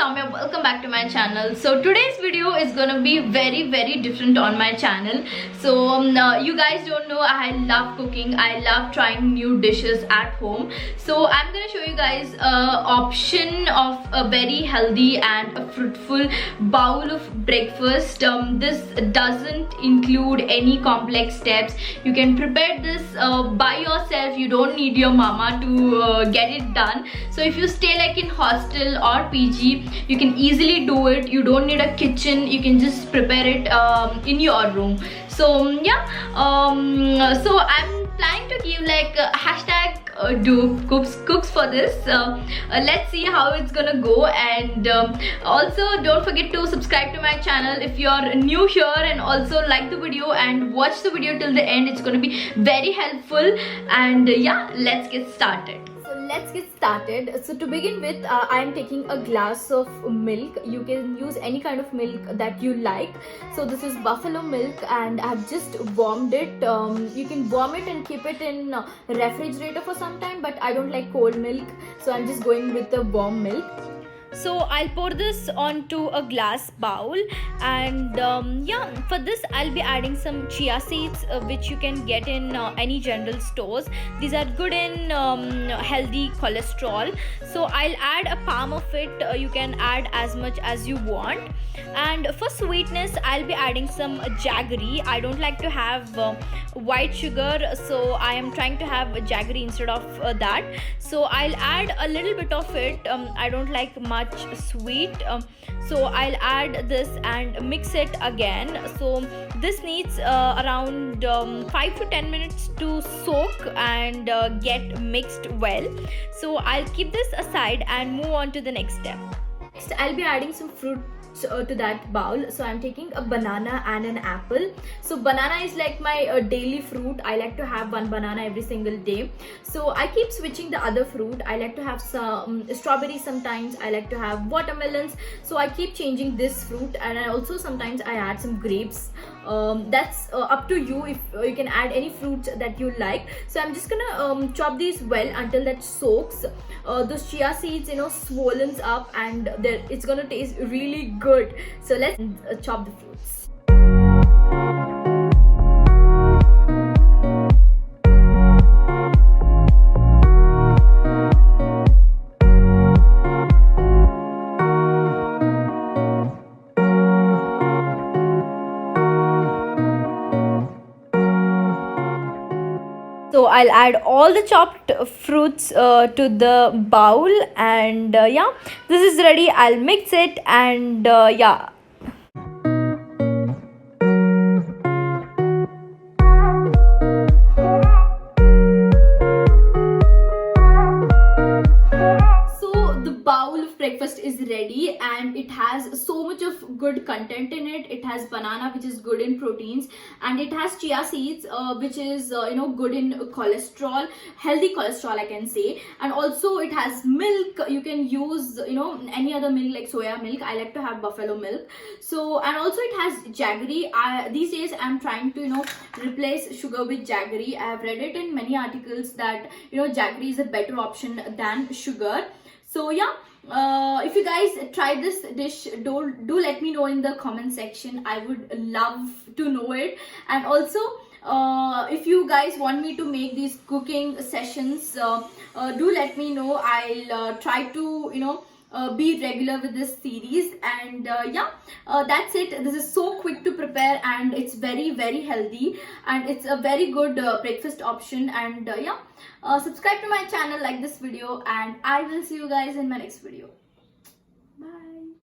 Samya, welcome back to my channel. So today's video is gonna be very different on my channel. So you guys don't know, I love cooking. I love trying new dishes at home. So I'm gonna show you guys a option of a very healthy and a fruitful bowl of breakfast. This doesn't include any complex steps. You can prepare this by yourself. You don't need your mama to get it done. So if you stay like in hostel or PG, you can easily do it. You don't need a kitchen. You can just prepare it in your room. So yeah, so I'm planning to give like a hashtag do cooks for this. Let's see how it's gonna go. And also don't forget to subscribe to my channel if you're new here, and also like the video and watch the video till the end. It's gonna be very helpful. And yeah, let's get started. Let's get started. So to begin with, I am taking a glass of milk. You can use any kind of milk that you like. So this is buffalo milk and I have just warmed it. You can warm it and keep it in refrigerator for some time, but I don't like cold milk, so I'm just going with the warm milk. So I'll pour this onto a glass bowl, and yeah, for this I'll be adding some chia seeds, which you can get in any general stores. These are good in healthy cholesterol. So I'll add a palm of it. You can add as much as you want. And for sweetness, I'll be adding some jaggery. I don't like to have white sugar, so I am trying to have jaggery instead of that. So I'll add a little bit of it. I don't like much sweet, so I'll add this and mix it again. So this needs around 5 to 10 minutes to soak and get mixed well. So I'll keep this aside and move on to the next step. Next, I'll be adding some fruit to that bowl. So I'm taking a banana and an apple. So banana is like my daily fruit. I like to have one banana every single day. So I keep switching the other fruit. I like to have some strawberries sometimes. I like to have watermelons. So I keep changing this fruit, and I also sometimes I add some grapes. That's up to you. If you can add any fruits that you like. So I'm just gonna chop these well until that soaks. Those chia seeds, swollen up, and it's gonna taste really good. So let's chop the fruits. So I'll add all the chopped fruits to the bowl, and yeah, this is ready. I'll mix it, and yeah. Bowl of breakfast is ready, and it has so much of good content in it. It has banana, which is good in proteins, and it has chia seeds, which is good in cholesterol, healthy cholesterol I can say. And also it has milk. You can use any other milk like soya milk. I like to have buffalo milk. So, and also it has jaggery. These days I'm trying to replace sugar with jaggery. I have read it in many articles that jaggery is a better option than sugar. So yeah, if you guys try this dish, do let me know in the comment section. I would love to know it. And also if you guys want me to make these cooking sessions, do let me know. I'll try to be regular with this series. And yeah, that's it. This is so quick to prepare, and it's very healthy, and it's a very good breakfast option. And yeah, subscribe to my channel, like this video, and I will see you guys in my next video. Bye.